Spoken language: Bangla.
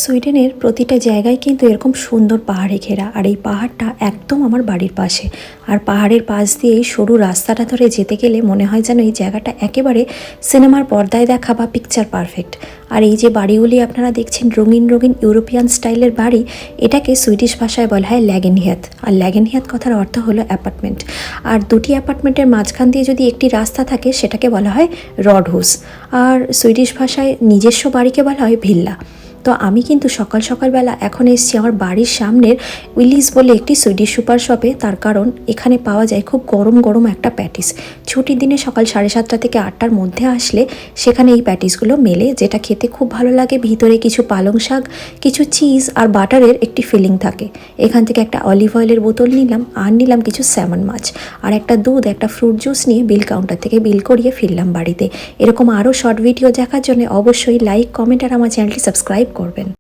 সুইডেনের প্রতিটা জায়গায় কিন্তু এরকম সুন্দর পাহাড়ে ঘেরা, আর এই পাহাড়টা একদম আমার বাড়ির পাশে। আর পাহাড়ের পাশ দিয়ে এই সরু রাস্তাটা ধরে যেতে গেলে মনে হয় যেন এই জায়গাটা একেবারে সিনেমার পর্দায় দেখা বা পিকচার পারফেক্ট। আর এই যে বাড়িগুলি আপনারা দেখছেন রঙিন রঙিন ইউরোপিয়ান স্টাইলের বাড়ি, এটাকে সুইডিশ ভাষায় বলা হয় ল্যাগেনহিয়াত। আর ল্যাগেনহিয়াত কথার অর্থ হলো অ্যাপার্টমেন্ট। আর দুটি অ্যাপার্টমেন্টের মাঝখান দিয়ে যদি একটি রাস্তা থাকে সেটাকে বলা হয় রডহুস। আর সুইডিশ ভাষায় নিজস্ব বাড়িকে বলা হয় ভিল্লা। তো আমি কিন্তু সকাল সকালবেলা এখন এসেছি আমার বাড়ির সামনের উইলিস বলে একটি সুইডিশ সুপার শপে। তার কারণ এখানে পাওয়া যায় খুব গরম গরম একটা প্যাটিস। ছুটির দিনে সকাল 7:30 থেকে 8টার মধ্যে আসলে সেখানে এই প্যাটিসগুলো মেলে, যেটা খেতে খুব ভালো লাগে। ভিতরে কিছু পালং শাক, কিছু চিজ আর বাটারের একটি ফিলিং থাকে। এখান থেকে একটা অলিভ অয়েলের বোতল নিলাম, আর নিলাম কিছু স্যামন মাছ, আর একটা দুধ, একটা ফ্রুট জুস নিয়ে বিল কাউন্টার থেকে বিল করিয়ে ফিরলাম বাড়িতে। এরকম আরও শর্ট ভিডিও দেখার জন্য অবশ্যই লাইক, কমেন্ট আর আমার চ্যানেলটি সাবস্ক্রাইব করবেন।